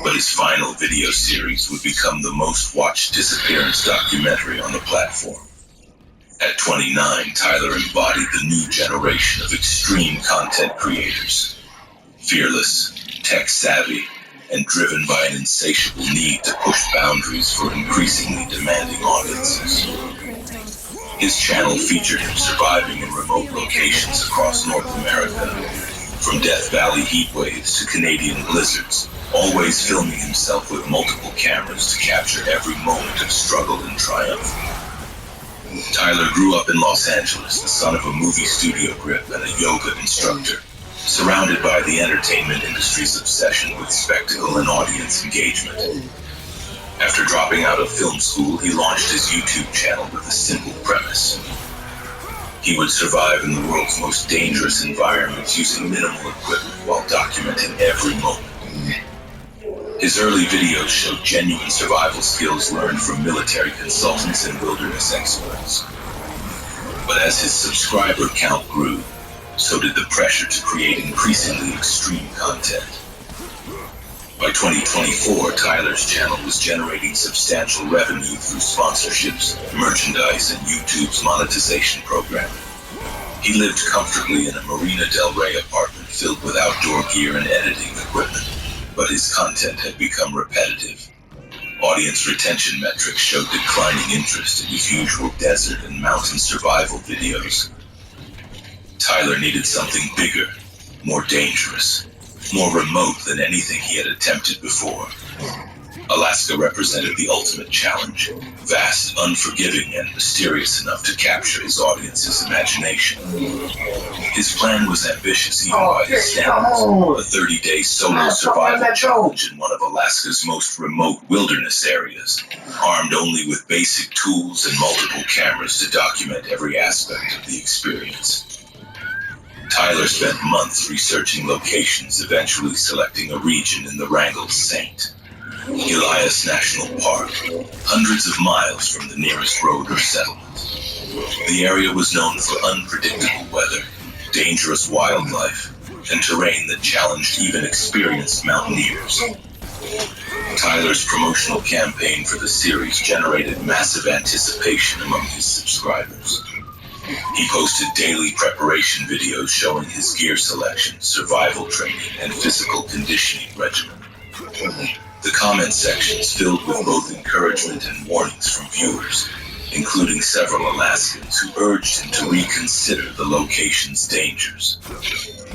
but his final video series would become the most watched disappearance documentary on the platform. At 29, Tyler embodied the new generation of extreme content creators. Fearless, tech-savvy, and driven by an insatiable need to push boundaries for increasingly demanding audiences. His channel featured him surviving in remote locations across North America, from Death Valley heatwaves to Canadian blizzards, always filming himself with multiple cameras to capture every moment of struggle and triumph. Tyler grew up in Los Angeles, the son of a movie studio grip and a yoga instructor, surrounded by the entertainment industry's obsession with spectacle and audience engagement. After dropping out of film school, he launched his YouTube channel with a simple premise. He would survive in the world's most dangerous environments using minimal equipment while documenting every moment. His early videos showed genuine survival skills learned from military consultants and wilderness experts. But as his subscriber count grew, so did the pressure to create increasingly extreme content. By 2024, Tyler's channel was generating substantial revenue through sponsorships, merchandise, and YouTube's monetization program. He lived comfortably in a Marina del Rey apartment filled with outdoor gear and editing equipment, but his content had become repetitive. Audience retention metrics showed declining interest in his usual desert and mountain survival videos. Tyler needed something bigger, more dangerous, more remote than anything he had attempted before. Alaska represented the ultimate challenge, vast, unforgiving, and mysterious enough to capture his audience's imagination. His plan was ambitious even by his standards, a 30-day solo survival challenge in one of Alaska's most remote wilderness areas, armed only with basic tools and multiple cameras to document every aspect of the experience. Tyler spent months researching locations, eventually selecting a region in the Wrangell St. Elias National Park, hundreds of miles from the nearest road or settlement. The area was known for unpredictable weather, dangerous wildlife, and terrain that challenged even experienced mountaineers. Tyler's promotional campaign for the series generated massive anticipation among his subscribers. He posted daily preparation videos showing his gear selection, survival training, and physical conditioning regimen. The comment sections filled with both encouragement and warnings from viewers, including several Alaskans who urged him to reconsider the location's dangers.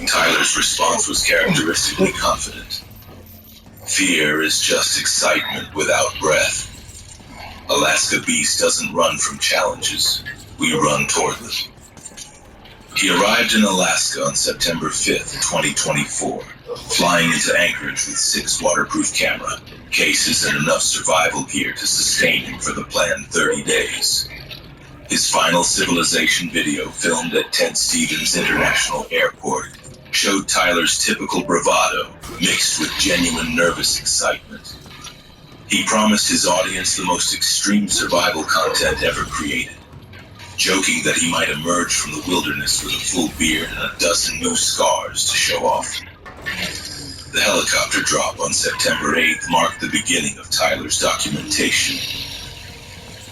Tyler's response was characteristically confident. Fear is just excitement without breath. Alaska Beast doesn't run from challenges. We run toward them. He arrived in Alaska on September 5th, 2024, flying into Anchorage with 6 waterproof camera cases and enough survival gear to sustain him for the planned 30 days. His final civilization video, filmed at Ted Stevens International Airport, showed Tyler's typical bravado mixed with genuine nervous excitement. He promised his audience the most extreme survival content ever created, joking that he might emerge from the wilderness with a full beard and a dozen new scars to show off. The helicopter drop on September 8th marked the beginning of Tyler's documentation.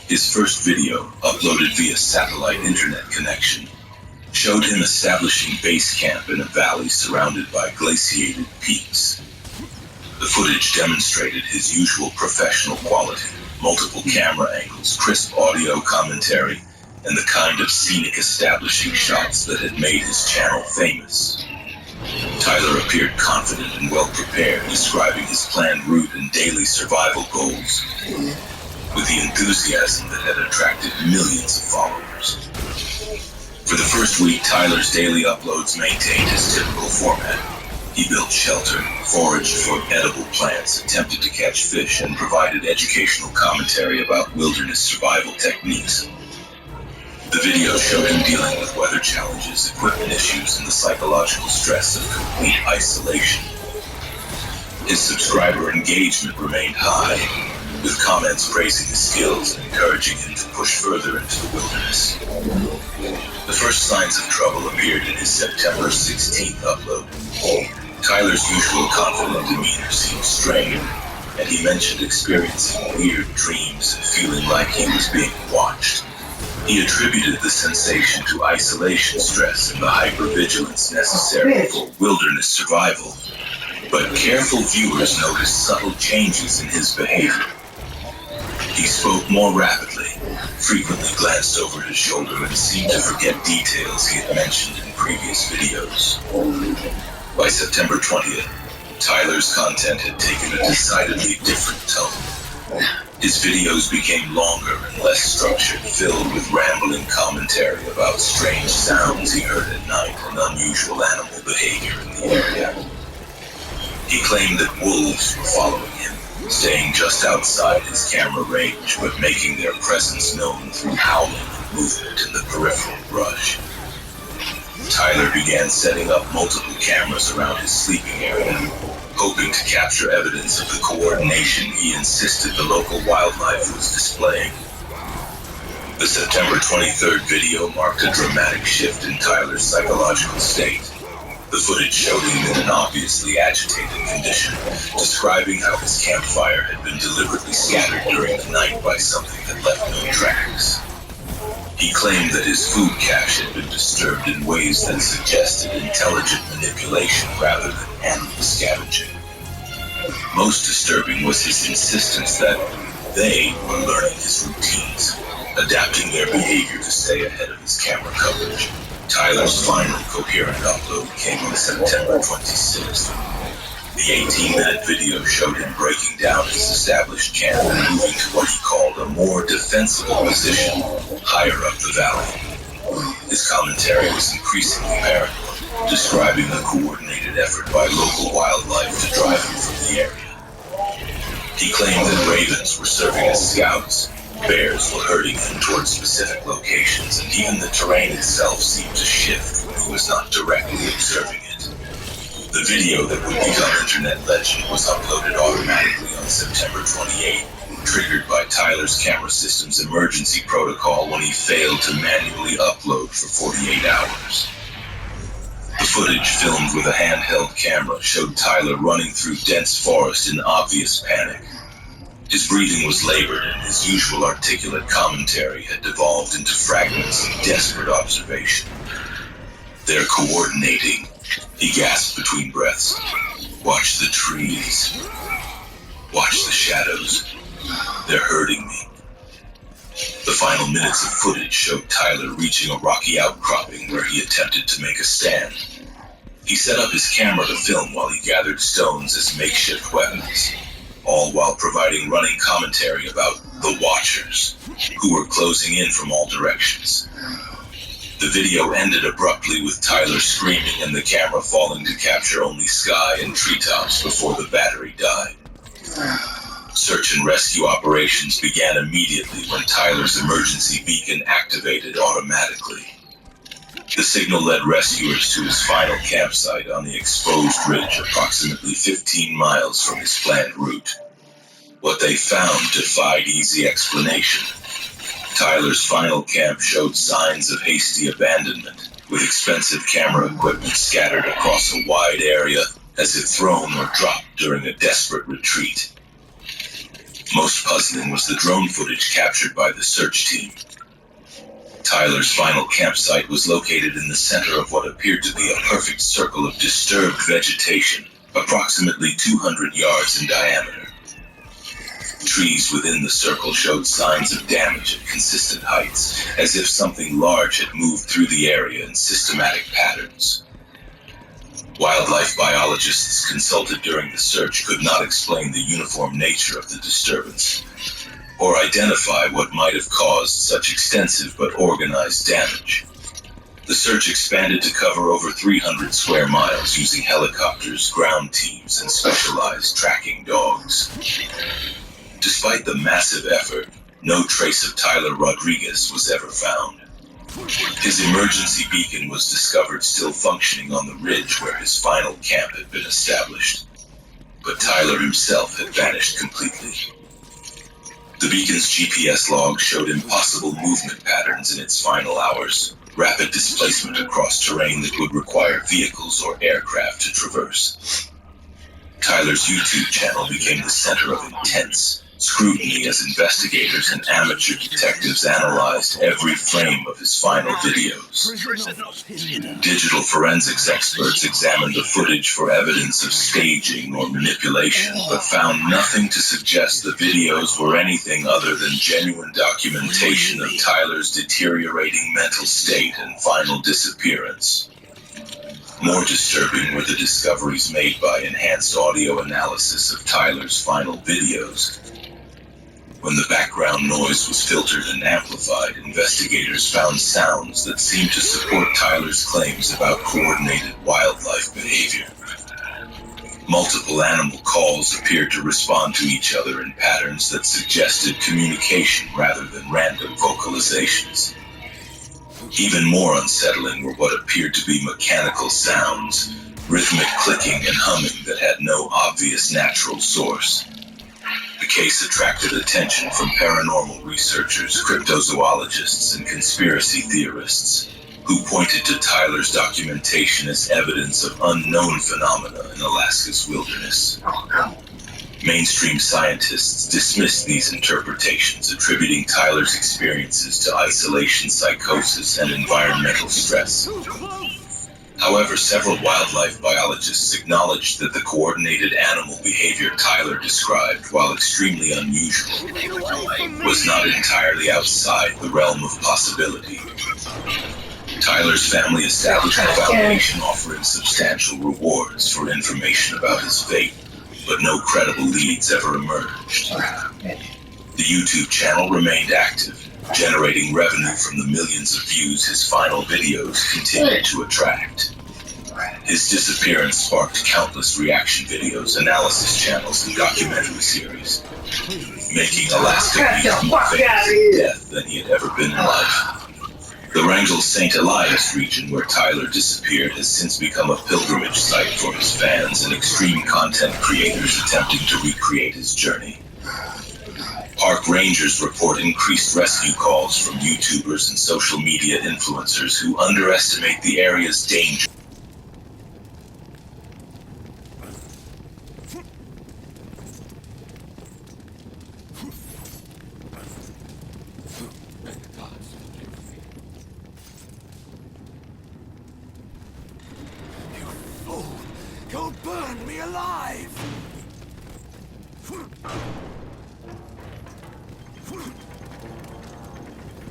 His first video, uploaded via satellite internet connection, showed him establishing base camp in a valley surrounded by glaciated peaks. The footage demonstrated his usual professional quality, multiple camera angles, crisp audio commentary, and the kind of scenic establishing shots that had made his channel famous. Tyler appeared confident and well-prepared, describing his planned route and daily survival goals, with the enthusiasm that had attracted millions of followers. For the first week, Tyler's daily uploads maintained his typical format. He built shelter, foraged for edible plants, attempted to catch fish, and provided educational commentary about wilderness survival techniques. The video showed him dealing with weather challenges, equipment issues, and the psychological stress of complete isolation. His subscriber engagement remained high, with comments praising his skills and encouraging him to push further into the wilderness. The first signs of trouble appeared in his September 16th upload. Tyler's usual confident demeanor seemed strained, and he mentioned experiencing weird dreams and feeling like he was being watched. He attributed the sensation to isolation stress and the hypervigilance necessary for wilderness survival. But careful viewers noticed subtle changes in his behavior. He spoke more rapidly, frequently glanced over his shoulder, and seemed to forget details he had mentioned in previous videos. By September 20th, Tyler's content had taken a decidedly different tone. His videos became longer and less structured, filled with rambling commentary about strange sounds he heard at night and unusual animal behavior in the area. He claimed that wolves were following him, staying just outside his camera range, but making their presence known through howling and movement in the peripheral brush. Tyler began setting up multiple cameras around his sleeping area, hoping to capture evidence of the coordination he insisted the local wildlife was displaying. The September 23rd video marked a dramatic shift in Tyler's psychological state. The footage showed him in an obviously agitated condition, describing how his campfire had been deliberately scattered during the night by something that left no tracks. He claimed that his food cache had been disturbed in ways that suggested intelligent manipulation rather than animal scavenging. Most disturbing was his insistence that they were learning his routines, adapting their behavior to stay ahead of his camera coverage. Tyler's final coherent upload came on September 26th. The 18-minute video showed him breaking down his established camp and moving to what he called a more defensible position higher up the valley. His commentary was increasingly paranoid, describing a coordinated effort by local wildlife to drive him from the area. He claimed that ravens were serving as scouts, bears were herding him towards specific locations, and even the terrain itself seemed to shift when he was not directly observing it. The video that would become internet legend was uploaded automatically on September 28, triggered by Tyler's camera system's emergency protocol when he failed to manually upload for 48 hours. The footage, filmed with a handheld camera, showed Tyler running through dense forest in obvious panic. His breathing was labored, and his usual articulate commentary had devolved into fragments of desperate observation. "They're coordinating," he gasped between breaths. "Watch the trees. Watch the shadows. They're hurting me." The final minutes of footage showed Tyler reaching a rocky outcropping where he attempted to make a stand. He set up his camera to film while he gathered stones as makeshift weapons, all while providing running commentary about the Watchers, who were closing in from all directions. The video ended abruptly with Tyler screaming and the camera falling to capture only sky and treetops before the battery died. Search and rescue operations began immediately when Tyler's emergency beacon activated automatically. The signal led rescuers to his final campsite on the exposed ridge approximately 15 miles from his planned route. What they found defied easy explanation. Tyler's final camp showed signs of hasty abandonment, with expensive camera equipment scattered across a wide area as if thrown or dropped during a desperate retreat. Most puzzling was the drone footage captured by the search team. Tyler's final campsite was located in the center of what appeared to be a perfect circle of disturbed vegetation, approximately 200 yards in diameter. Trees within the circle showed signs of damage at consistent heights, as if something large had moved through the area in systematic patterns. Wildlife biologists consulted during the search could not explain the uniform nature of the disturbance, or identify what might have caused such extensive but organized damage. The search expanded to cover over 300 square miles using helicopters, ground teams, and specialized tracking dogs. Despite the massive effort, no trace of Tyler Rodriguez was ever found. His emergency beacon was discovered still functioning on the ridge where his final camp had been established, but Tyler himself had vanished completely. The beacon's GPS log showed impossible movement patterns in its final hours, rapid displacement across terrain that would require vehicles or aircraft to traverse. Tyler's YouTube channel became the center of intense scrutiny as investigators and amateur detectives analyzed every frame of his final videos. Digital forensics experts examined the footage for evidence of staging or manipulation, but found nothing to suggest the videos were anything other than genuine documentation of Tyler's deteriorating mental state and final disappearance. More disturbing were the discoveries made by enhanced audio analysis of Tyler's final videos. When the background noise was filtered and amplified, investigators found sounds that seemed to support Tyler's claims about coordinated wildlife behavior. Multiple animal calls appeared to respond to each other in patterns that suggested communication rather than random vocalizations. Even more unsettling were what appeared to be mechanical sounds, rhythmic clicking and humming that had no obvious natural source. The case attracted attention from paranormal researchers, cryptozoologists, and conspiracy theorists, who pointed to Tyler's documentation as evidence of unknown phenomena in Alaska's wilderness. Mainstream scientists dismissed these interpretations, attributing Tyler's experiences to isolation psychosis and environmental stress. However, several wildlife biologists acknowledged that the coordinated animal behavior Tyler described, while extremely unusual, was not entirely outside the realm of possibility. Tyler's family established a foundation offering substantial rewards for information about his fate, but no credible leads ever emerged. The YouTube channel remained active, generating revenue from the millions of views his final videos continued to attract. His disappearance sparked countless reaction videos, analysis channels, and documentary series, making Alaska Beast more famous in death than he had ever been in life. The Wrangell St. Elias region where Tyler disappeared has since become a pilgrimage site for his fans and extreme content creators attempting to recreate his journey. Park rangers report increased rescue calls from YouTubers and social media influencers who underestimate the area's danger. You'll burn me alive!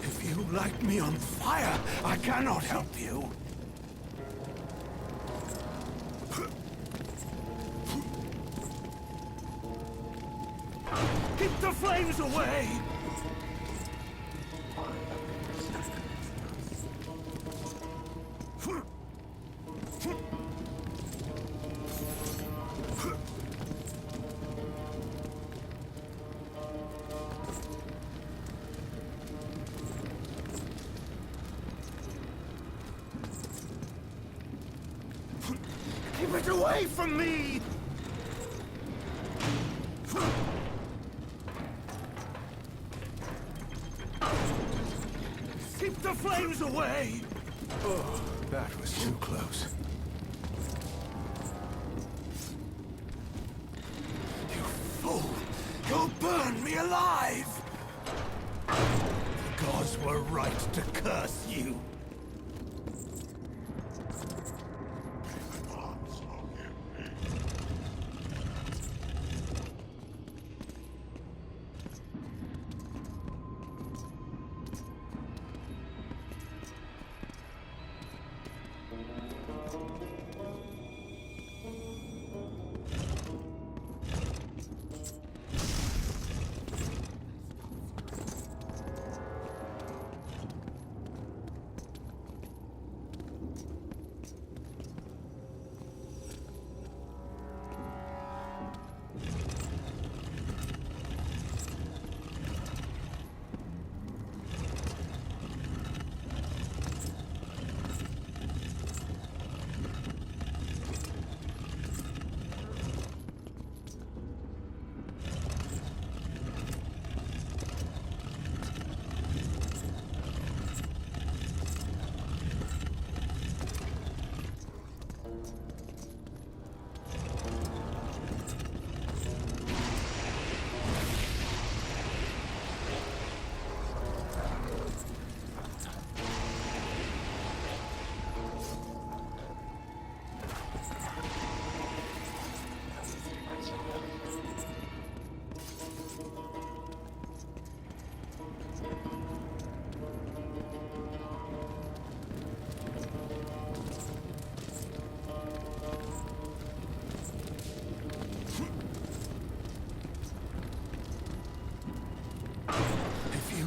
If you light me on fire, I cannot help you. Keep the flames away! Keep it away from me! Keep the flames away! Oh, that was too close. You fool! You'll burn me alive! The gods were right to curse you.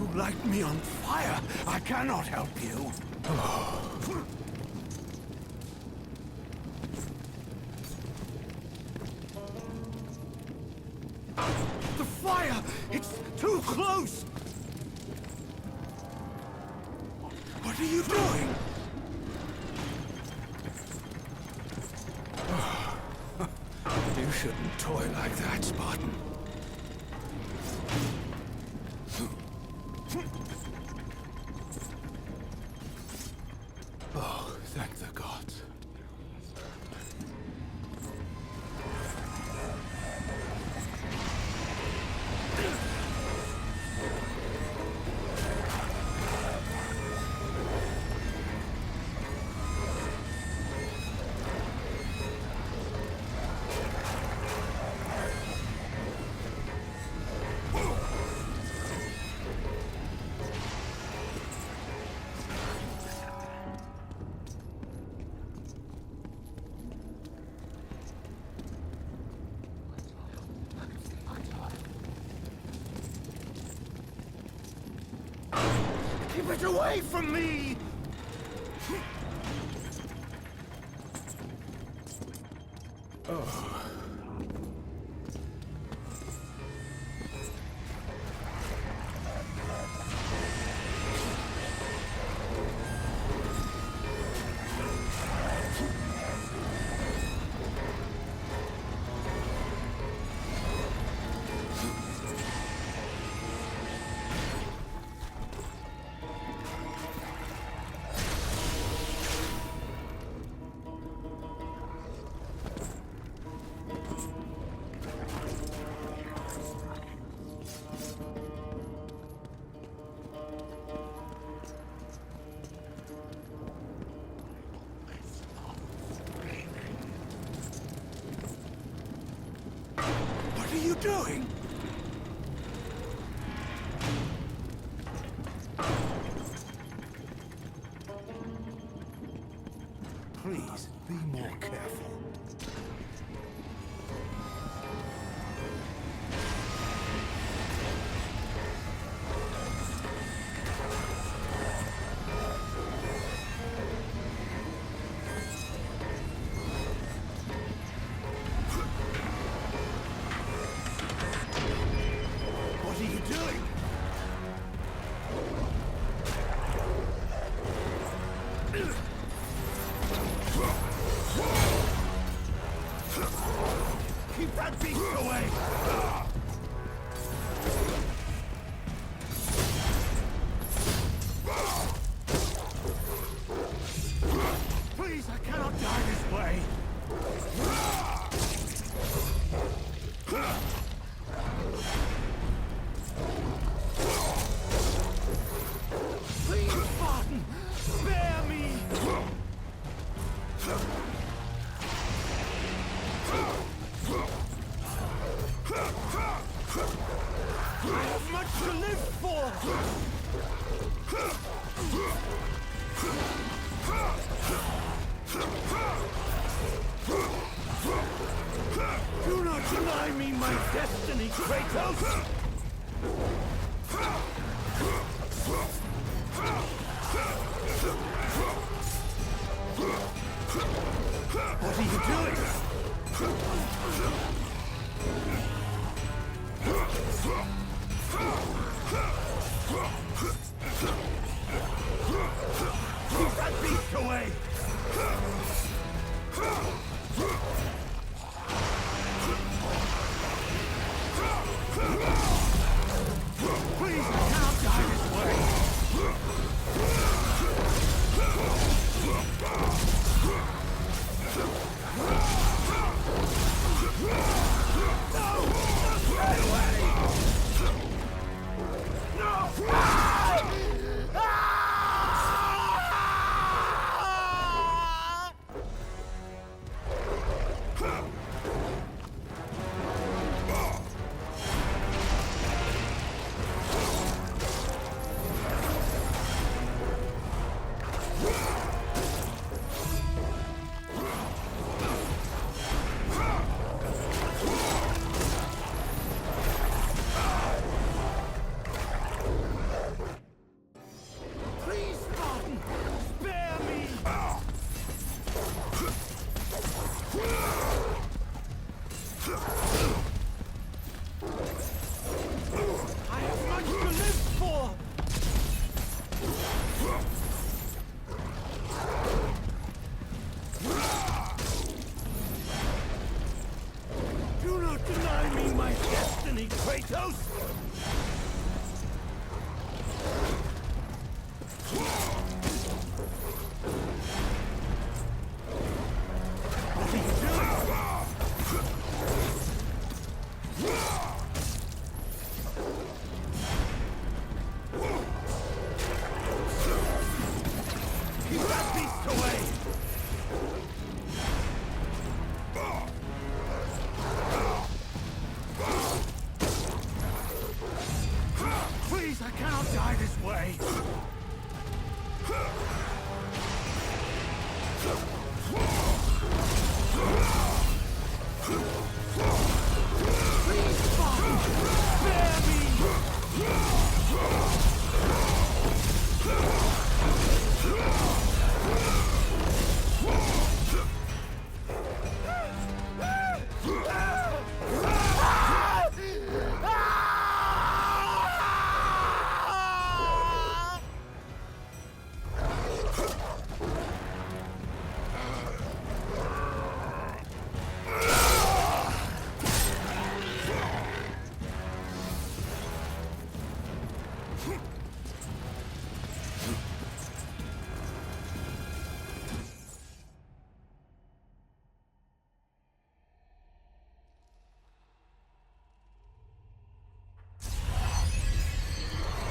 You light me on fire. I cannot help you. The fire! It's too close! What are you doing? You shouldn't toy like that, Spartan. Oh, thank the gods. Keep it away from me! What are you doing? Please, be more careful. What are you doing? Keep that beast away! Please, I cannot die this way! Please, Spartan! Spare me! I have much to live for! Do not deny me my destiny, Kratos! What are you doing? Keep that beast away! Please, I cannot die this way! Toast! Keep that beast away! Please, I cannot die this way! Please, Father! Spare me!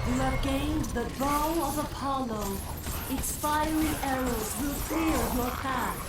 You have gained the Bow of Apollo. Its fiery arrows will clear your path.